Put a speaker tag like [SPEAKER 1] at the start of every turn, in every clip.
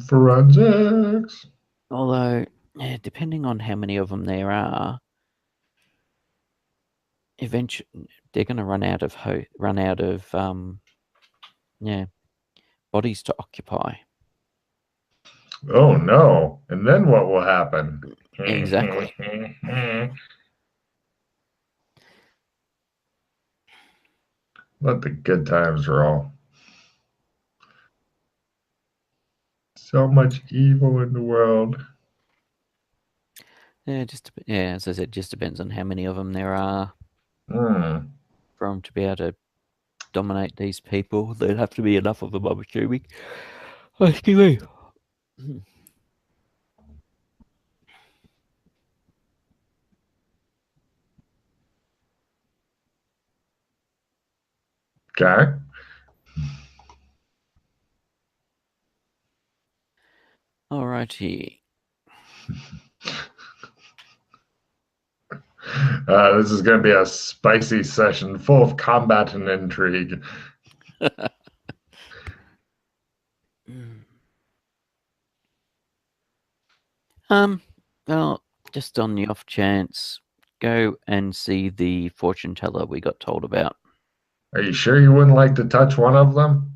[SPEAKER 1] Forensics.
[SPEAKER 2] Although, yeah, depending on how many of them there are, eventually they're going to run out of yeah, bodies to occupy.
[SPEAKER 1] Oh no. And then what will happen?
[SPEAKER 2] Exactly.
[SPEAKER 1] Let the good times roll. So much evil in the world.
[SPEAKER 2] Yeah, as I said, just depends on how many of them there are
[SPEAKER 1] Hmm.
[SPEAKER 2] for them to be able to dominate these people. There'd have to be enough of them, I'm assuming. Oh, excuse me.
[SPEAKER 1] Okay.
[SPEAKER 2] Alrighty.
[SPEAKER 1] This is going to be a spicy session full of combat and intrigue.
[SPEAKER 2] um, well, just on the off chance, go and see the fortune teller we got told about.
[SPEAKER 1] Are you sure you wouldn't like to touch one of them?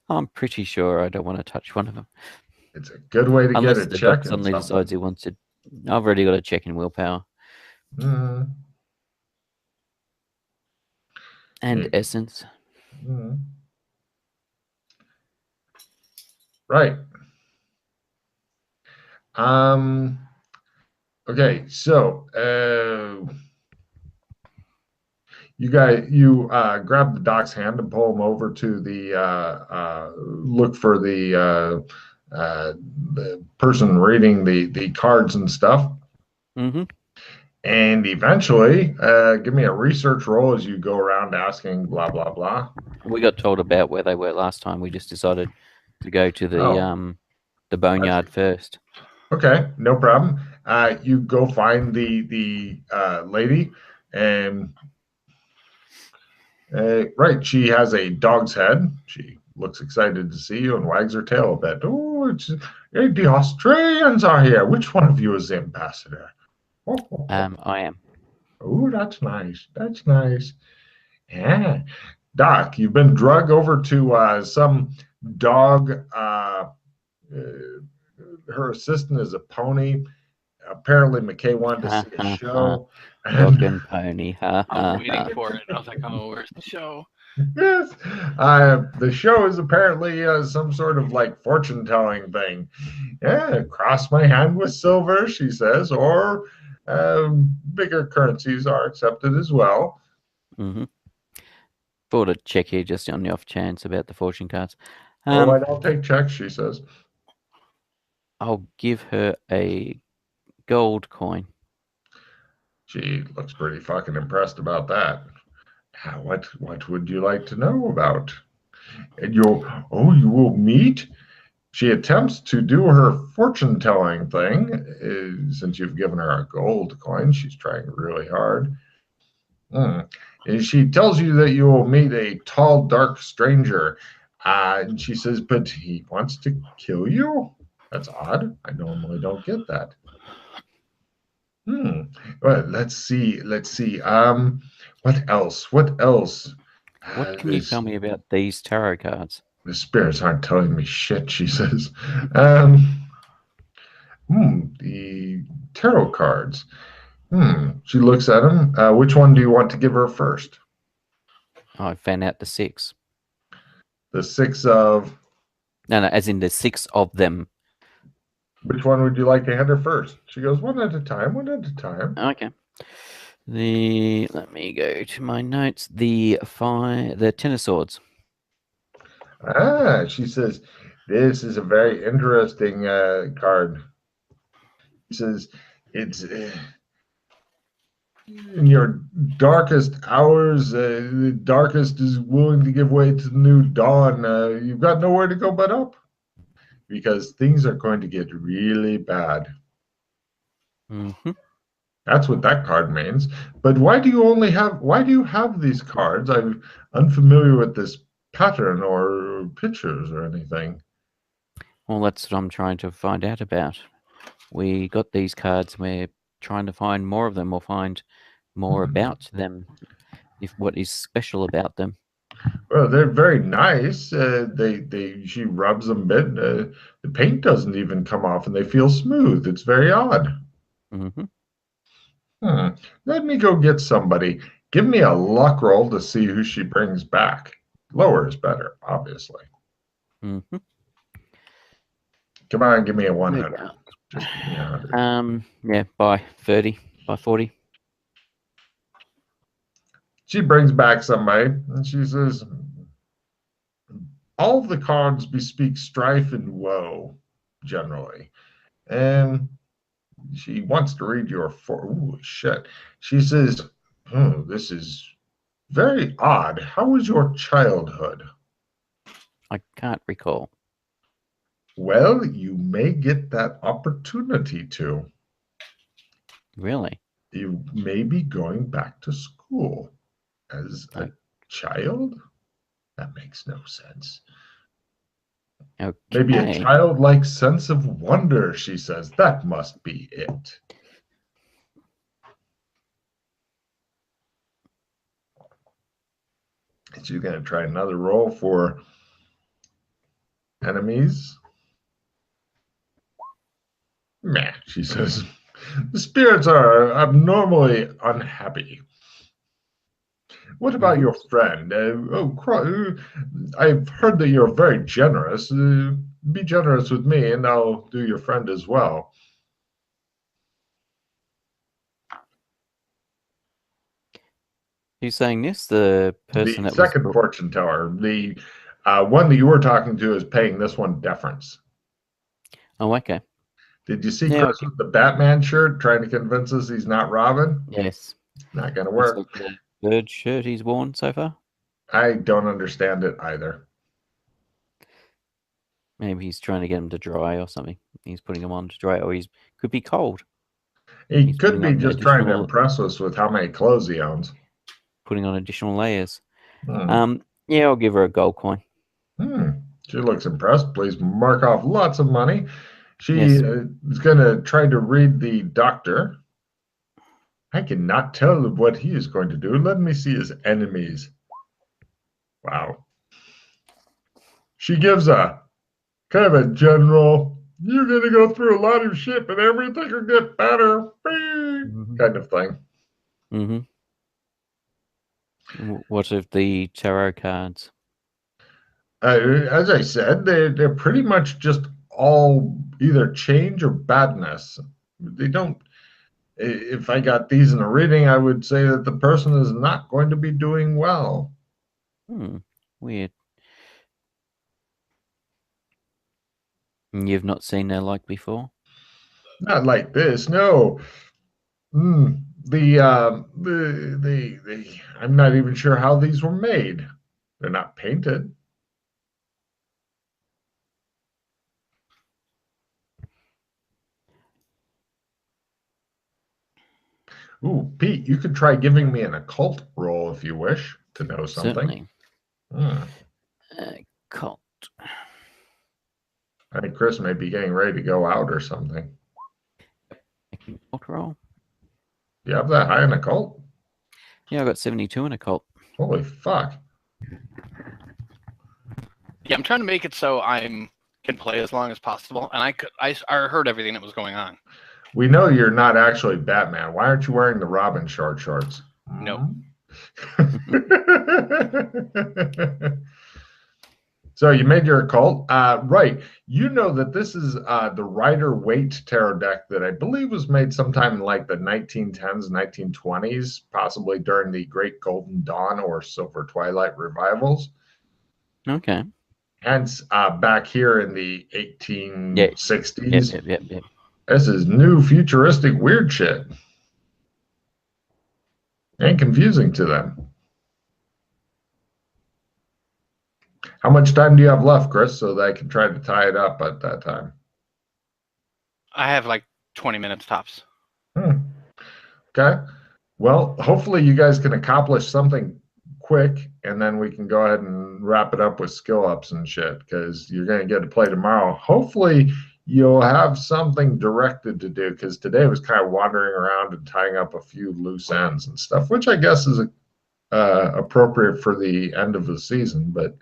[SPEAKER 2] I'm pretty sure I don't want to touch one of them.
[SPEAKER 1] It's a good way to get
[SPEAKER 2] Unless
[SPEAKER 1] a
[SPEAKER 2] the doc
[SPEAKER 1] check in
[SPEAKER 2] suddenly decides
[SPEAKER 1] something.
[SPEAKER 2] he wants it. I've already got a check in willpower
[SPEAKER 1] Mm,
[SPEAKER 2] and
[SPEAKER 1] maybe.
[SPEAKER 2] essence.
[SPEAKER 1] Mm. Right. Um. Okay. So, you grab the doc's hand and pull him over to the look for the person reading the cards and stuff.
[SPEAKER 2] Mm-hmm.
[SPEAKER 1] And eventually, give me a research roll as you go around asking blah blah blah.
[SPEAKER 2] We got told about where they were last time. We just decided to go to
[SPEAKER 1] Oh,
[SPEAKER 2] the
[SPEAKER 1] that's
[SPEAKER 2] boneyard first.
[SPEAKER 1] okay, no problem. You go find the lady, and right, she has a dog's head. She looks excited to see you and wags her tail a bit. Oh, the Australians are here. Which one of you is the ambassador? Oh,
[SPEAKER 2] I am.
[SPEAKER 1] that's nice. That's nice. Yeah. Doc, you've been drug over to some dog. Her assistant is a pony. Apparently, McKay wanted to
[SPEAKER 2] Ha
[SPEAKER 1] see a
[SPEAKER 2] ha ha.
[SPEAKER 1] show.
[SPEAKER 2] Dog
[SPEAKER 1] And
[SPEAKER 2] and pony. Ha
[SPEAKER 3] I was
[SPEAKER 2] ha
[SPEAKER 3] waiting
[SPEAKER 2] ha.
[SPEAKER 3] for it. I was like, oh, where's the show?
[SPEAKER 1] yes, the show is apparently some sort of like fortune telling thing. Yeah, cross my hand with silver, she says, or bigger currencies are accepted as well.
[SPEAKER 2] Mm-hmm. Thought I'd check here just on the off chance about the fortune cards.
[SPEAKER 1] Oh, I don't take checks, she says.
[SPEAKER 2] I'll give her a gold coin.
[SPEAKER 1] She looks pretty fucking impressed about that. What would you like to know about? And you will meet. She attempts to do her fortune telling thing. Since you've given her a gold coin, she's trying really hard. And she tells you that you will meet a tall, dark stranger. And she says, but he wants to kill you? That's odd. I normally don't get that. Hmm. Well, let's see. Let's see. What else? What else?
[SPEAKER 2] What can you
[SPEAKER 1] This
[SPEAKER 2] tell me about these tarot cards?
[SPEAKER 1] the spirits aren't telling me shit, she says. Um, the tarot cards. She looks at them. Which one do you want to give her first?
[SPEAKER 2] I found out the six.
[SPEAKER 1] The six of.
[SPEAKER 2] No, as in the six of them.
[SPEAKER 1] Which one would you like to hand her first? She goes, one at a time, one at a time.
[SPEAKER 2] Okay. Let me go to my notes. The Ten of Swords.
[SPEAKER 1] She says, this is a very interesting card. She says, it's in your darkest hours, the darkest is willing to give way to the new dawn. You've got nowhere to go but up because things are going to get really bad.
[SPEAKER 2] Mm-hmm.
[SPEAKER 1] That's what that card means. But why do you have these cards? I'm unfamiliar with this pattern or pictures or anything.
[SPEAKER 2] Well, that's what I'm trying to find out about. We got these cards. We're trying to find more of them or find more about them. If what is special about them.
[SPEAKER 1] Well, they're very nice. She rubs them a bit. The paint doesn't even come off, and they feel smooth. It's very odd.
[SPEAKER 2] Mm-hmm.
[SPEAKER 1] Let me go get somebody. Give me a luck roll to see who she brings back. Lower is better, obviously.
[SPEAKER 2] Mm-hmm.
[SPEAKER 1] Come on, give me a 100.
[SPEAKER 2] Yeah.
[SPEAKER 1] Just give me 100.
[SPEAKER 2] Yeah, by 30, by 40.
[SPEAKER 1] She brings back somebody, and she says, all of the cards bespeak strife and woe, generally. And she wants to read your ooh, shit. She says, oh, this is very odd. How was your childhood?
[SPEAKER 2] I can't recall.
[SPEAKER 1] Well, you may get that opportunity to.
[SPEAKER 2] Really?
[SPEAKER 1] You may be going back to school as a child? That makes no sense.
[SPEAKER 2] Okay.
[SPEAKER 1] Maybe a childlike sense of wonder, she says. That must be it. Is you going to try another roll for enemies? Meh, she says. The spirits are abnormally unhappy. What about your friend? I've heard that you're very generous. Be generous with me, and I'll do your friend as well.
[SPEAKER 2] Who's saying this? The person
[SPEAKER 1] The
[SPEAKER 2] that
[SPEAKER 1] second
[SPEAKER 2] was.
[SPEAKER 1] fortune teller, the one that you were talking to, is paying this one deference.
[SPEAKER 2] Oh, okay.
[SPEAKER 1] Did you see Chris with the Batman shirt trying to convince us he's not Robin?
[SPEAKER 2] Yes.
[SPEAKER 1] Not going to work.
[SPEAKER 2] It's like the third shirt he's worn so far.
[SPEAKER 1] I don't understand it either.
[SPEAKER 2] Maybe he's trying to get him to dry or something. He's putting him on to dry, or could be cold.
[SPEAKER 1] He could be just trying to impress us with how many clothes he owns.
[SPEAKER 2] Putting on additional layers. Yeah, I'll give her a gold coin.
[SPEAKER 1] She looks impressed. Please mark off lots of money. She is going to try to read the doctor. I cannot tell what he is going to do. Let me see his enemies. Wow. She gives a kind of a general, you're going to go through a lot of shit, but everything will get better, kind of thing.
[SPEAKER 2] Mm-hmm. What of the tarot cards?
[SPEAKER 1] As I said, they're pretty much just all either change or badness. They don't. If I got these in a reading, I would say that the person is not going to be doing well.
[SPEAKER 2] Weird. You've not seen their like before?
[SPEAKER 1] Not like this, no. I'm not even sure how these were made. They're not painted. Ooh, Pete, you could try giving me an occult roll if you wish to know something.
[SPEAKER 2] Certainly. Occult.
[SPEAKER 1] I think Chris may be getting ready to go out or something.
[SPEAKER 2] Occult roll?
[SPEAKER 1] You have that high in occult?
[SPEAKER 2] Yeah, I got 72 in occult.
[SPEAKER 1] Holy fuck.
[SPEAKER 3] Yeah, I'm trying to make it so I can play as long as possible, and I heard everything that was going on.
[SPEAKER 1] We know you're not actually Batman. Why aren't you wearing the Robin shorts?
[SPEAKER 3] Nope.
[SPEAKER 1] So you made your occult, right? You know that this is the Rider-Waite tarot deck that I believe was made sometime in like the 1910s, 1920s, possibly during the Great Golden Dawn or Silver Twilight revivals.
[SPEAKER 2] Okay.
[SPEAKER 1] Hence, back here in the 1860s.
[SPEAKER 2] Yep.
[SPEAKER 1] This is new, futuristic, weird shit. And confusing to them. How much time do you have left, Chris, so that I can try to tie it up at that time?
[SPEAKER 3] I have like 20 minutes tops.
[SPEAKER 1] Okay. Well, hopefully you guys can accomplish something quick, and then we can go ahead and wrap it up with skill ups and shit, because you're going to get to play tomorrow. Hopefully, you'll have something directed to do, because today was kind of wandering around and tying up a few loose ends and stuff, which I guess is appropriate for the end of the season. But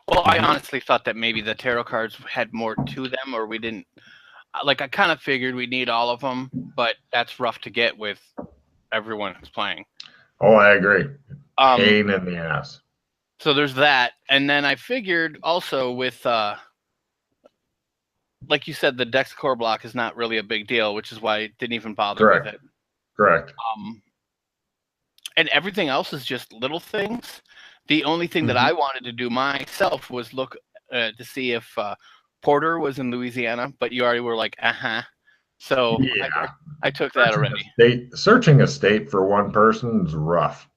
[SPEAKER 3] well, I honestly thought that maybe the tarot cards had more to them, or we didn't. Like, I kind of figured we'd need all of them, but that's rough to get with everyone who's playing.
[SPEAKER 1] oh, I agree. Pain in the ass.
[SPEAKER 3] So there's that, and then I figured also with, like you said, the Dex core block is not really a big deal, which is why I didn't even bother with it.
[SPEAKER 1] Correct.
[SPEAKER 3] And everything else is just little things. The only thing that I wanted to do myself was look to see if Porter was in Louisiana, but you already were like, So yeah. I took that already.
[SPEAKER 1] Searching a state for one person is rough.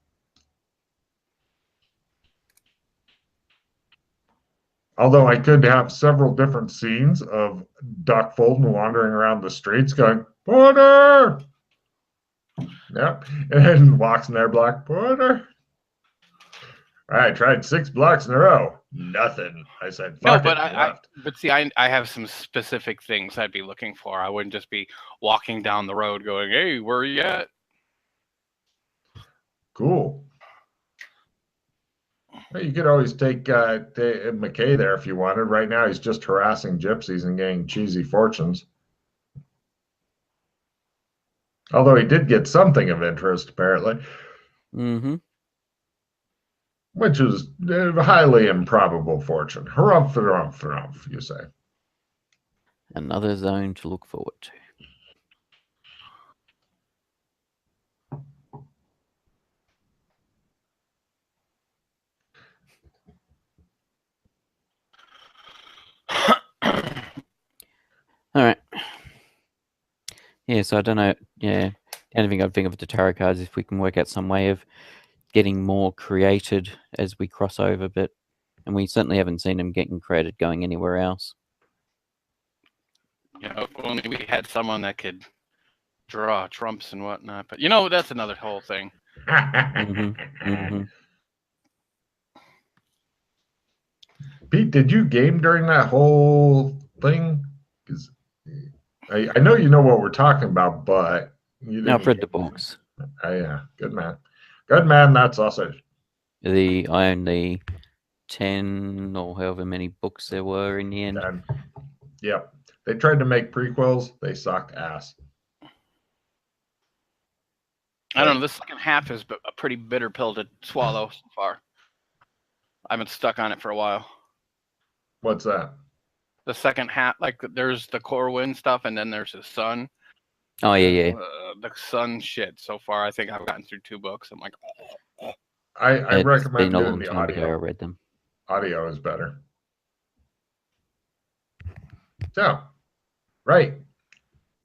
[SPEAKER 1] Although I could have several different scenes of Doc Fulton wandering around the streets going, Porter! Yep. And then walks in there, Black Porter. I tried 6 blocks in a row. Nothing. I said, fuck
[SPEAKER 3] no, but
[SPEAKER 1] it.
[SPEAKER 3] But see, I have some specific things I'd be looking for. I wouldn't just be walking down the road going, hey, where are you at?
[SPEAKER 1] Cool. Well, you could always take McKay there if you wanted. Right now, he's just harassing gypsies and getting cheesy fortunes. Although he did get something of interest, apparently.
[SPEAKER 2] Mm-hmm.
[SPEAKER 1] Which is a highly improbable fortune. Harumph, harumph, harumph, you say.
[SPEAKER 2] Another zone to look forward to. All right. Yeah, so I don't know. Yeah, the only thing I think of the tarot cards is if we can work out some way of getting more created as we cross over, and we certainly haven't seen them getting created going anywhere else.
[SPEAKER 3] You know, if only we had someone that could draw trumps and whatnot. But that's another whole thing.
[SPEAKER 1] Pete, did you game during that whole thing? Because I know you know what we're talking about, but you didn't.
[SPEAKER 2] I've read the books.
[SPEAKER 1] Oh, yeah, good man. Good man, that's sausage.
[SPEAKER 2] I own the 10 or however many books there were in the end.
[SPEAKER 1] 10. Yep. They tried to make prequels. They sucked ass.
[SPEAKER 3] I don't know. The second half is a pretty bitter pill to swallow so far. I've been stuck on it for a while.
[SPEAKER 1] What's that?
[SPEAKER 3] The second half, like there's the Corwin stuff, and then there's his son.
[SPEAKER 2] Oh, yeah.
[SPEAKER 3] The son shit. So far, I think I've gotten through 2 books. I'm like,
[SPEAKER 1] I recommend
[SPEAKER 2] been a
[SPEAKER 1] doing
[SPEAKER 2] long
[SPEAKER 1] the
[SPEAKER 2] time
[SPEAKER 1] audio.
[SPEAKER 2] ago I read them.
[SPEAKER 1] Audio is better. So, right.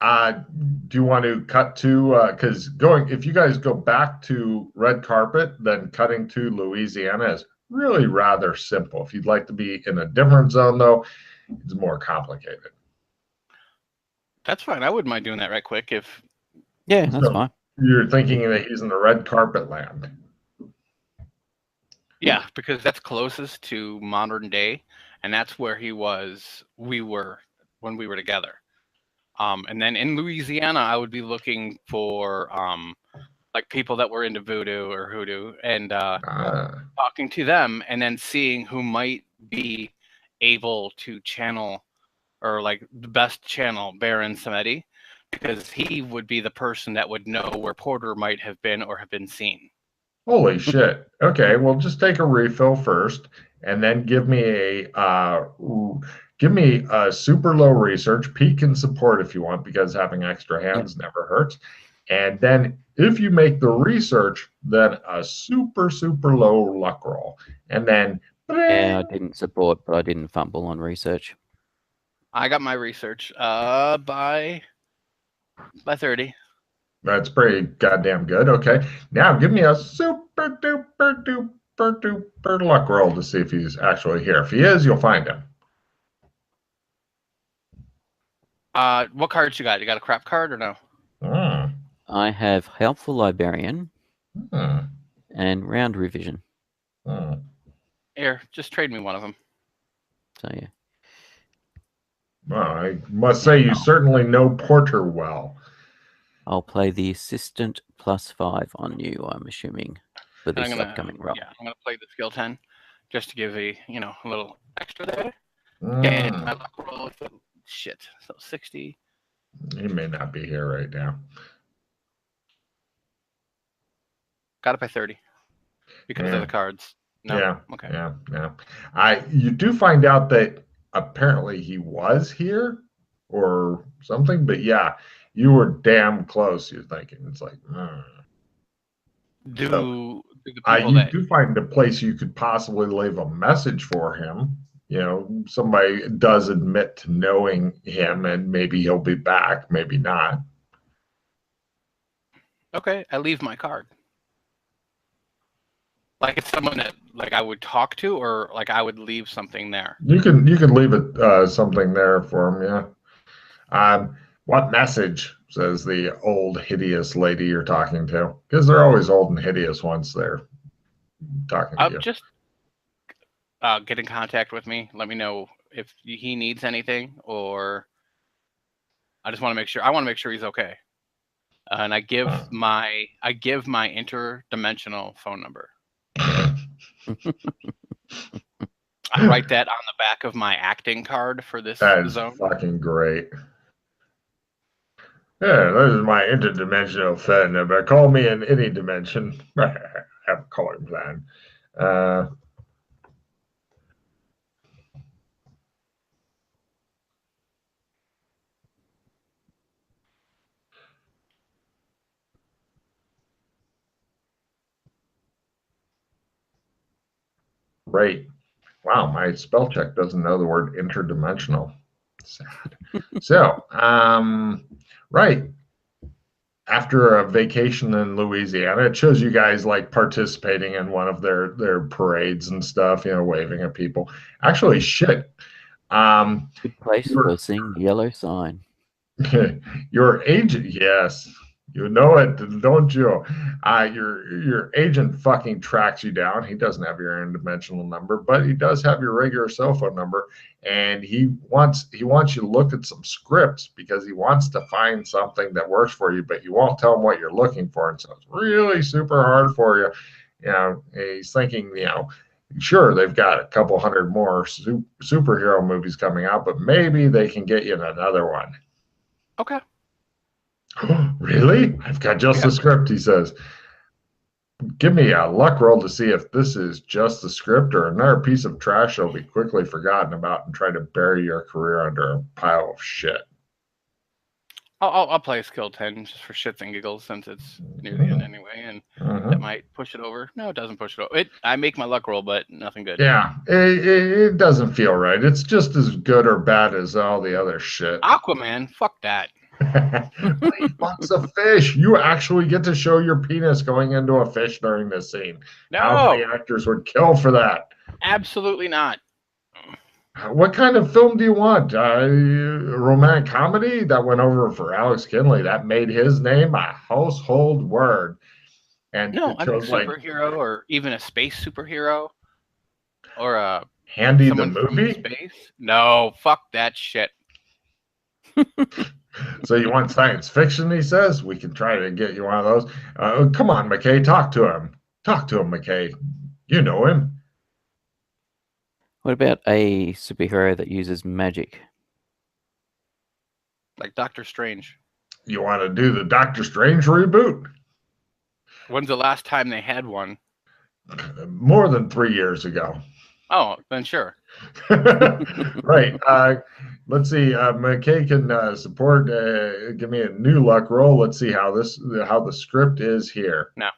[SPEAKER 1] Do you want to cut to, because if you guys go back to Red Carpet, then cutting to Louisiana is really rather simple. If you'd like to be in a different zone, though, it's more complicated.
[SPEAKER 3] That's fine. I wouldn't mind doing that right quick if.
[SPEAKER 2] Yeah, that's fine.
[SPEAKER 1] You're thinking that he's in the Red Carpet land.
[SPEAKER 3] Yeah, because that's closest to modern day, and that's where we were when we were together. And then in Louisiana, I would be looking for like people that were into voodoo or hoodoo, and talking to them, and then seeing who might be able to channel, or like the best channel Baron Samedi, because he would be the person that would know where Porter might have been or have been seen.
[SPEAKER 1] Holy shit. Okay, well, just take a refill first, and then give me a super low research. Pete can support if you want, because having extra hands never hurts. And then if you make the research, then a super, super low luck roll. And then...
[SPEAKER 2] Yeah, I didn't support, but I didn't fumble on research.
[SPEAKER 3] I got my research by 30.
[SPEAKER 1] That's pretty goddamn good. Okay. Now give me a super duper duper duper luck roll to see if he's actually here. If he is, you'll find him.
[SPEAKER 3] What cards you got? You got a crap card or no?
[SPEAKER 2] I have Helpful Librarian and Round Revision.
[SPEAKER 1] Hmm.
[SPEAKER 3] Here, just trade me one of them.
[SPEAKER 2] So yeah.
[SPEAKER 1] Well, I must say you certainly know Porter well.
[SPEAKER 2] I'll play the assistant +5 on you, I'm assuming, for
[SPEAKER 3] And
[SPEAKER 2] this
[SPEAKER 3] I'm gonna,
[SPEAKER 2] upcoming role.
[SPEAKER 3] yeah, I'm gonna play the skill 10, just to give a a little extra there.
[SPEAKER 1] Hmm.
[SPEAKER 3] And my luck roll is shit. So 60.
[SPEAKER 1] He may not be here right now.
[SPEAKER 3] Got it by 30 because
[SPEAKER 1] Yeah.
[SPEAKER 3] of the cards. No.
[SPEAKER 1] Yeah.
[SPEAKER 3] Okay.
[SPEAKER 1] Yeah. You do find out that apparently he was here or something, but yeah, you were damn close. You're thinking it's like, So,
[SPEAKER 3] Do the people
[SPEAKER 1] you
[SPEAKER 3] that
[SPEAKER 1] do find a place you could possibly leave a message for him. Somebody does admit to knowing him, and maybe he'll be back, maybe not.
[SPEAKER 3] okay, I leave my card. Like it's someone that like I would talk to, or like I would leave something there.
[SPEAKER 1] You can leave it something there for him, yeah. What message, says the old hideous lady you're talking to, because they're always old and hideous once they're talking to you.
[SPEAKER 3] Just get in contact with me. Let me know if he needs anything, or I just want to make sure. I want to make sure he's okay. And I give my interdimensional phone number. I write that on the back of my acting card for this
[SPEAKER 1] That is
[SPEAKER 3] zone.
[SPEAKER 1] fucking great. Yeah, this is my interdimensional phone number. Call me in any dimension. I have a calling plan. Great. Wow, my spell check doesn't know the word interdimensional. Sad. So, right. After a vacation in Louisiana, it shows you guys like participating in one of their parades and stuff, waving at people. Actually, shit.
[SPEAKER 2] Good place for seeing the yellow sign.
[SPEAKER 1] Your agent, yes, you know it, don't you? Your agent fucking tracks you down. He doesn't have your interdimensional number, but he does have your regular cell phone number, and he wants you to look at some scripts because he wants to find something that works for you, but you won't tell him what you're looking for, and so it's really super hard for you. He's thinking, sure, they've got a couple hundred more superhero movies coming out, but maybe they can get you in another one.
[SPEAKER 3] Okay.
[SPEAKER 1] Really? I've got just the script, he says. Give me a luck roll to see if this is just the script or another piece of trash that'll be quickly forgotten about and try to bury your career under a pile of shit.
[SPEAKER 3] I'll play skill 10 just for shits and giggles since it's near the end anyway, and that might push it over. No, it doesn't push it over. I make my luck roll, but nothing good.
[SPEAKER 1] Yeah, it doesn't feel right. It's just as good or bad as all the other shit.
[SPEAKER 3] Aquaman, fuck that.
[SPEAKER 1] But he fucks a fish. You actually get to show your penis going into a fish during this scene.
[SPEAKER 3] No.
[SPEAKER 1] How many actors would kill for that?
[SPEAKER 3] Absolutely not.
[SPEAKER 1] What kind of film do you want? Romantic comedy? That went over for Alex Kinley. That made his name a household word. And
[SPEAKER 3] no, I mean superhero, or even a space superhero, or a
[SPEAKER 1] Handy the movie.
[SPEAKER 3] Space? No, fuck that shit.
[SPEAKER 1] So you want science fiction? He says we can try to get you one of those. Come on, McKay, talk to him. Talk to him, McKay. You know him.
[SPEAKER 2] What about a superhero that uses magic?
[SPEAKER 3] Like Doctor Strange.
[SPEAKER 1] You want to do the Doctor Strange reboot?
[SPEAKER 3] When's the last time they had one?
[SPEAKER 1] More than 3 years ago.
[SPEAKER 3] Oh, then sure.
[SPEAKER 1] Right. Let's see. McKay can support. Give me a new luck roll. Let's see how the script is here.
[SPEAKER 3] No.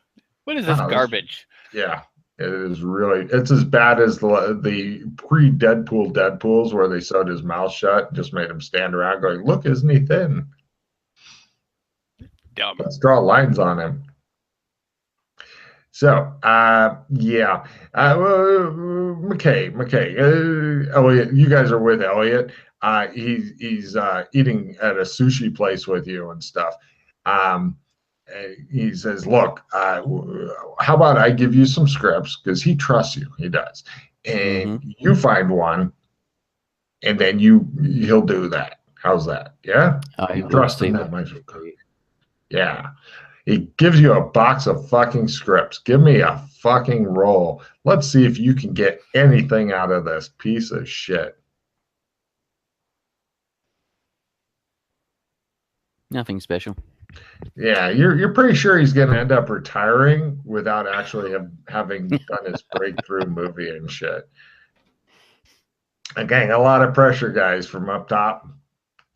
[SPEAKER 3] What is this garbage?
[SPEAKER 1] Yeah, it is really. It's as bad as the pre-Deadpool Deadpools where they sewed his mouth shut, just made him stand around going, "Look, isn't he thin?"
[SPEAKER 3] Dumb.
[SPEAKER 1] Let's draw lines on him. So, yeah, McKay, Elliot, you guys are with Elliot. He's eating at a sushi place with you and stuff. he says, look, how about I give you some scripts, because he trusts you, he does, and you find one, and then he'll do that. How's that? Yeah, you trust him that much? Yeah. He gives you a box of fucking scripts. Give me a fucking roll. Let's see if you can get anything out of this piece of shit.
[SPEAKER 2] Nothing special.
[SPEAKER 1] Yeah, you're pretty sure he's going to end up retiring without actually having done his breakthrough movie and shit. Again, a lot of pressure, guys, from up top,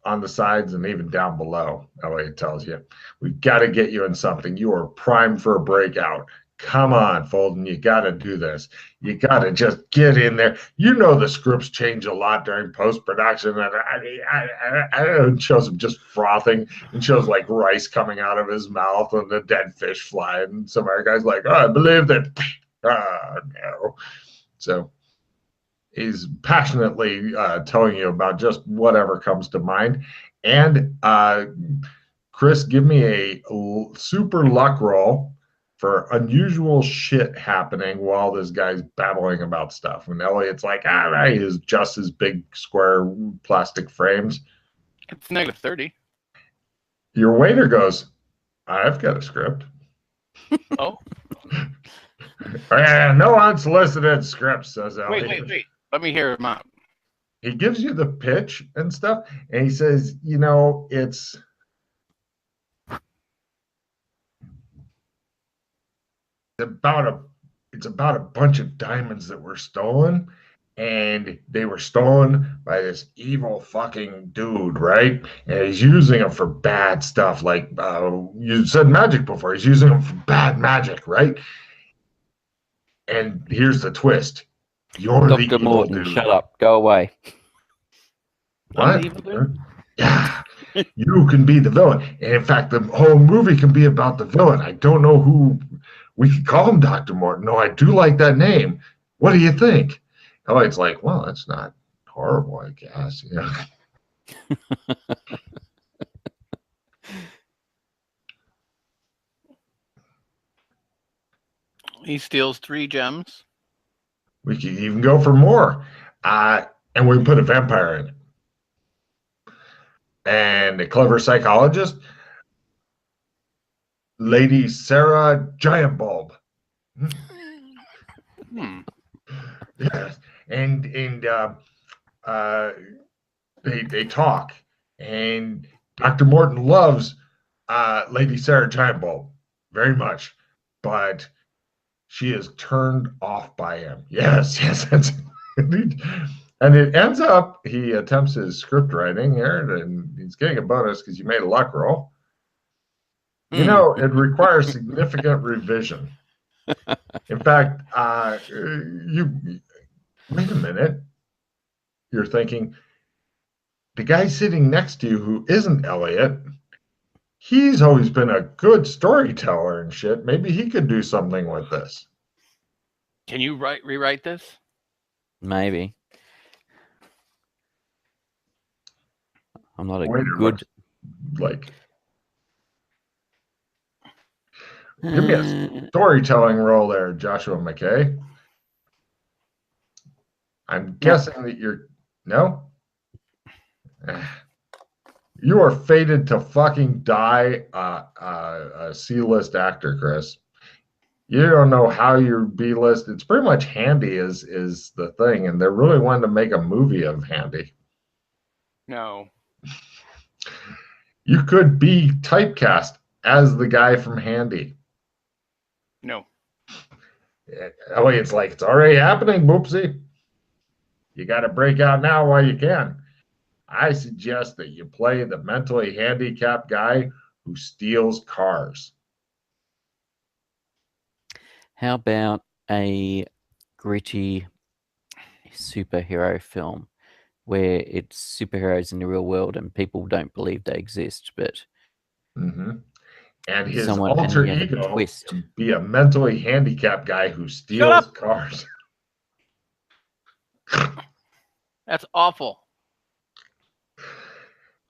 [SPEAKER 1] on the sides, and even down below. Elliot tells you, we've got to get you in something. You are primed for a breakout. Come on, Folden, you got to do this. You got to just get in there. You know the scripts change a lot during post-production, and it shows him just frothing, and shows like rice coming out of his mouth and the dead fish flying. And some other guy's like, oh, I believe that. Oh, no. So he's passionately telling you about just whatever comes to mind. And Chris, give me a super luck roll for unusual shit happening while this guy's babbling about stuff. And Elliot's like, all right, is just his big square plastic frames.
[SPEAKER 3] It's -30.
[SPEAKER 1] Your waiter goes, I've got a script.
[SPEAKER 3] Oh.
[SPEAKER 1] No unsolicited scripts, says Elliot.
[SPEAKER 3] Wait. Let me hear him out.
[SPEAKER 1] He gives you the pitch and stuff, and he says, it's about a bunch of diamonds that were stolen, and they were stolen by this evil fucking dude, right? And he's using them for bad stuff, like you said magic before. He's using them for bad magic, right? And here's the twist. You're
[SPEAKER 2] Dr.
[SPEAKER 1] the evil
[SPEAKER 2] Morton,
[SPEAKER 1] dude.
[SPEAKER 2] shut up. Go away.
[SPEAKER 1] What? Yeah. You can be the villain. And in fact, the whole movie can be about the villain. I don't know who we could call him Dr. Morton. No, I do like that name. What do you think? Elliot's like, well, that's not horrible, I guess. Yeah.
[SPEAKER 3] He steals 3 gems.
[SPEAKER 1] We could even go for more. And we put a vampire in it. And a clever psychologist, Lady Sarah Giant Bulb. Yes. And they talk. And Dr. Morton loves Lady Sarah Giant Bulb very much. But she is turned off by him. Yes. That's indeed. And it ends up, he attempts his script writing here, and he's getting a bonus because you made a luck roll. It requires significant revision. In fact, you wait a minute. You're thinking, the guy sitting next to you who isn't Elliot, he's always been a good storyteller and shit. Maybe he could do something with this.
[SPEAKER 3] Can you rewrite this?
[SPEAKER 2] Maybe. I'm not a
[SPEAKER 1] Waiter
[SPEAKER 2] good.
[SPEAKER 1] Like, give me a storytelling role there, Joshua McKay. I'm guessing that you're no. You are fated to fucking die a C-list actor, Chris. You don't know how you're B-list. It's pretty much Handy is the thing, and they're really wanting to make a movie of Handy.
[SPEAKER 3] No.
[SPEAKER 1] You could be typecast as the guy from Handy.
[SPEAKER 3] No.
[SPEAKER 1] Elliot's like, it's already happening, Boopsy. You got to break out now while you can. I suggest that you play the mentally handicapped guy who steals cars.
[SPEAKER 2] How about a gritty superhero film where it's superheroes in the real world and people don't believe they exist, but
[SPEAKER 1] and his
[SPEAKER 2] someone
[SPEAKER 1] alter
[SPEAKER 2] and you have a
[SPEAKER 1] ego
[SPEAKER 2] twist.
[SPEAKER 1] can be a mentally handicapped guy who steals cars.
[SPEAKER 3] That's awful.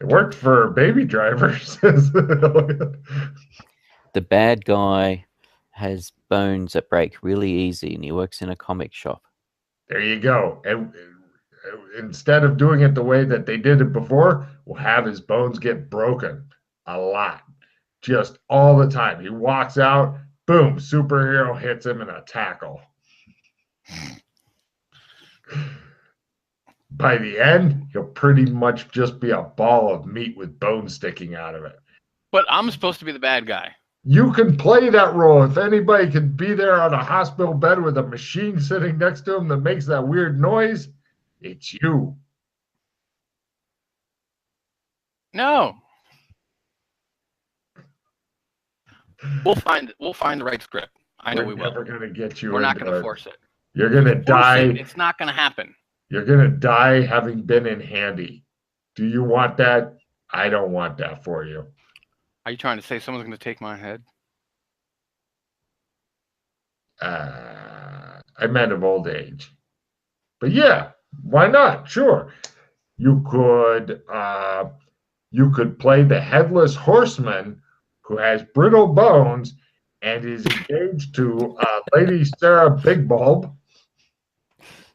[SPEAKER 1] It worked for Baby Driver, says Elliot.
[SPEAKER 2] the bad guy has bones that break really easy, and he works in a comic shop.
[SPEAKER 1] There you go. And instead of doing it the way that they did it before, we'll have his bones get broken a lot, just all the time. He walks out, boom, superhero hits him in a tackle. By the end, he'll pretty much just be a ball of meat with bones sticking out of it.
[SPEAKER 3] But I'm supposed to be the bad guy.
[SPEAKER 1] You can play that role. If anybody can be there on a hospital bed with a machine sitting next to him that makes that weird noise, it's you.
[SPEAKER 3] No. We'll find the right script. I know we will.
[SPEAKER 1] We're never going to get you.
[SPEAKER 3] We're not going to force it.
[SPEAKER 1] You're going to die.
[SPEAKER 3] It's not going to happen.
[SPEAKER 1] You're going to die having been in Handy. Do you want that? I don't want that for you.
[SPEAKER 3] Are you trying to say someone's going to take my head?
[SPEAKER 1] I meant of old age. But yeah, why not? Sure. You could play the headless horseman who has brittle bones and is engaged to Lady Sarah Big Bulb.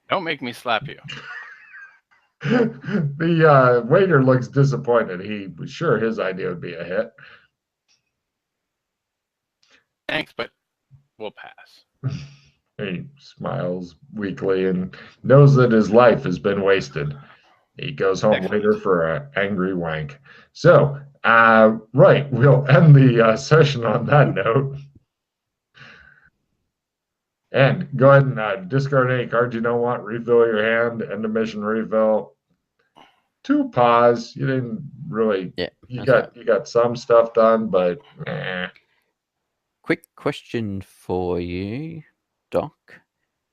[SPEAKER 3] Don't make me slap you.
[SPEAKER 1] The waiter looks disappointed. He was sure his idea would be a hit.
[SPEAKER 3] Thanks, but we'll pass.
[SPEAKER 1] He smiles weakly and knows that his life has been wasted. He goes home later for an angry wank. So, right, we'll end the session on that note. And go ahead and discard any cards you don't want. Refill your hand. End the mission. Refill. 2 pause. You didn't really.
[SPEAKER 2] Yeah,
[SPEAKER 1] you got some stuff done, but.
[SPEAKER 2] Quick question for you, Doc.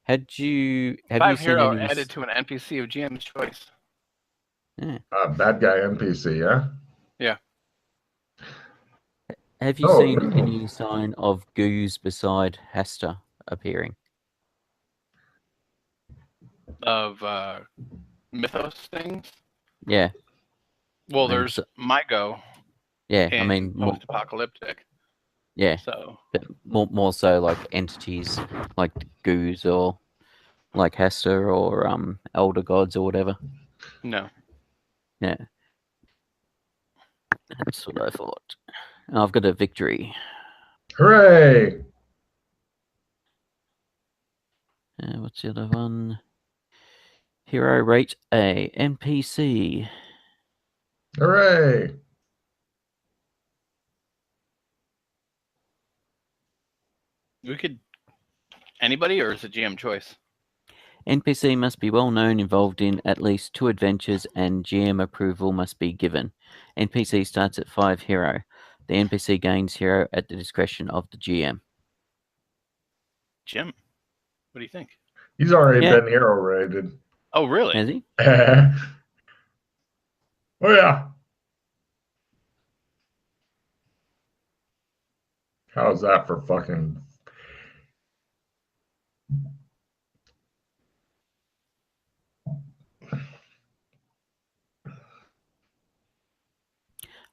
[SPEAKER 2] Have you
[SPEAKER 3] hero
[SPEAKER 2] seen any...
[SPEAKER 3] added to an NPC of GM's choice?
[SPEAKER 2] Yeah.
[SPEAKER 1] Bad guy NPC, yeah.
[SPEAKER 3] Yeah.
[SPEAKER 2] Have you seen any sign of Goose beside Hester appearing?
[SPEAKER 3] Of mythos things?
[SPEAKER 2] Yeah.
[SPEAKER 3] Well, there's Mygo.
[SPEAKER 2] Yeah, I mean,
[SPEAKER 3] post-apocalyptic.
[SPEAKER 2] Yeah.
[SPEAKER 3] So
[SPEAKER 2] more so like entities like Goose or like Hester or Elder Gods or whatever.
[SPEAKER 3] No.
[SPEAKER 2] Yeah. That's what I thought. I've got a victory.
[SPEAKER 1] Hooray!
[SPEAKER 2] What's the other one? Hero rate A. NPC.
[SPEAKER 1] Hooray!
[SPEAKER 3] We could... Anybody, or is it GM choice?
[SPEAKER 2] NPC must be well known, involved in at least 2 adventures, and GM approval must be given. NPC starts at 5 hero. The NPC gains hero at the discretion of the GM.
[SPEAKER 3] Jim, what do you think?
[SPEAKER 1] He's already been hero rated.
[SPEAKER 3] Oh, really?
[SPEAKER 2] Has he?
[SPEAKER 1] Oh, yeah. How's that for fucking...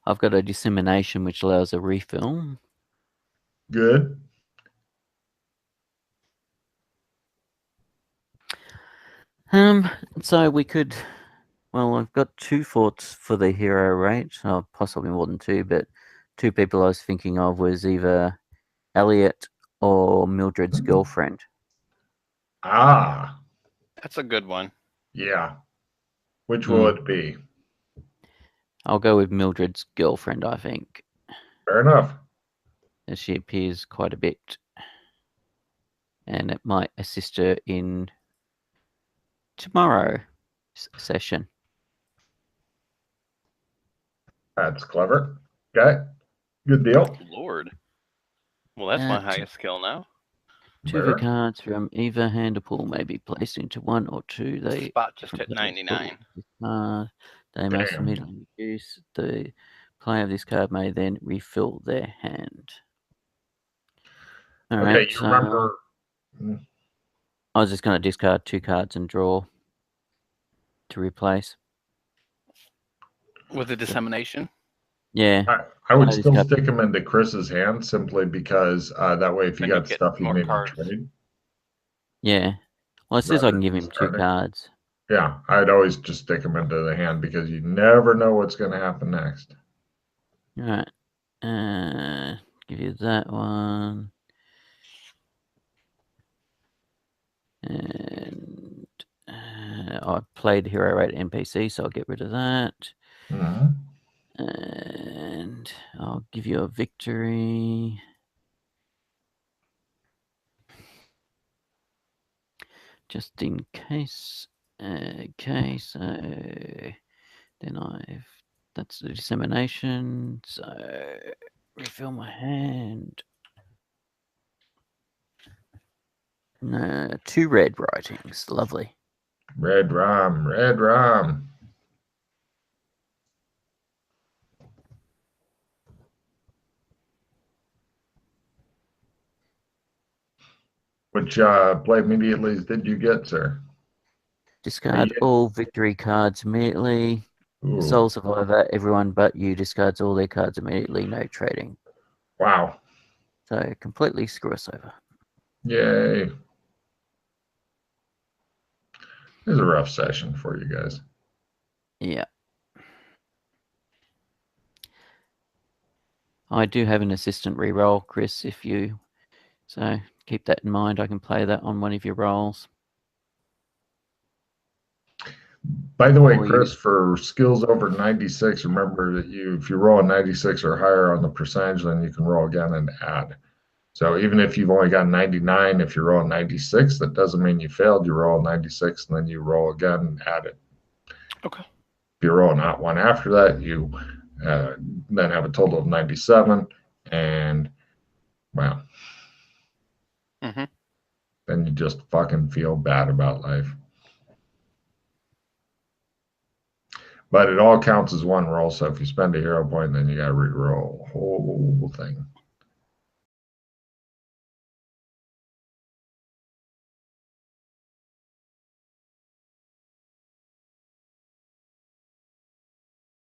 [SPEAKER 2] I've got a dissemination which allows a refill.
[SPEAKER 1] Good.
[SPEAKER 2] So we could... Well, I've got 2 thoughts for the hero rate. Oh, possibly more than 2, but 2 people I was thinking of was either Elliot or Mildred's girlfriend.
[SPEAKER 1] Ah.
[SPEAKER 3] That's a good one.
[SPEAKER 1] Yeah. Which will it be?
[SPEAKER 2] I'll go with Mildred's girlfriend, I think.
[SPEAKER 1] Fair enough.
[SPEAKER 2] As she appears quite a bit. And it might assist her in tomorrow's session.
[SPEAKER 1] That's clever. Okay. Good deal.
[SPEAKER 3] Lord. Well, that's my highest skill now.
[SPEAKER 2] 2 of the cards from either hand or pool may be placed into 1 or 2. They
[SPEAKER 3] spot just hit 99.
[SPEAKER 2] They must immediately reduce. The player of this card may then refill their hand. All right.
[SPEAKER 1] You remember...
[SPEAKER 2] I was just going to discard 2 cards and draw to replace.
[SPEAKER 3] With the dissemination?
[SPEAKER 2] Yeah.
[SPEAKER 1] I would
[SPEAKER 2] I just
[SPEAKER 1] still
[SPEAKER 2] got-
[SPEAKER 1] stick him into Chris's hand simply because that way, if you
[SPEAKER 3] Then you
[SPEAKER 1] got
[SPEAKER 3] get
[SPEAKER 1] stuff you
[SPEAKER 3] more
[SPEAKER 1] maybe
[SPEAKER 3] cards.
[SPEAKER 1] trade,
[SPEAKER 2] Yeah. Well, it says I
[SPEAKER 1] rather
[SPEAKER 2] can give
[SPEAKER 1] than
[SPEAKER 2] him 2
[SPEAKER 1] discarding.
[SPEAKER 2] cards.
[SPEAKER 1] Yeah, I'd always just stick him into the hand because you never know what's going to happen next.
[SPEAKER 2] All right. Give you that one. And I played Hero Rate NPC, so I'll get rid of that.
[SPEAKER 1] Mhm.
[SPEAKER 2] And I'll give you a victory. Just in case. Okay, so then that's the dissemination. So refill my hand. No, 2 red writings. Lovely.
[SPEAKER 1] Red Rum, Red Rum. Which play immediately did you get, sir?
[SPEAKER 2] Discard
[SPEAKER 1] Yeah.
[SPEAKER 2] all victory cards immediately.
[SPEAKER 1] Ooh,
[SPEAKER 2] Soul Survivor, everyone but you discards all their cards immediately, no trading.
[SPEAKER 1] wow.
[SPEAKER 2] So completely screw us over.
[SPEAKER 1] Yay. It was a rough session for you guys.
[SPEAKER 2] Yeah. I do have an assistant reroll, Chris, if you... So keep that in mind. I can play that on one of your rolls.
[SPEAKER 1] By the way,
[SPEAKER 2] For
[SPEAKER 1] Chris,
[SPEAKER 2] you.
[SPEAKER 1] for skills over 96, remember that if you roll a 96 or higher on the percentage, then you can roll again and add. So even if you've only got 99, if you roll a 96, that doesn't mean you failed. You roll a 96 and then you roll again and add it.
[SPEAKER 3] Okay.
[SPEAKER 1] If you roll not one after that, you then have a total of 97. And, well,
[SPEAKER 3] Mm-hmm.
[SPEAKER 1] then you just fucking feel bad about life. But it all counts as one roll. So if you spend a hero point, then you got to re-roll the whole thing.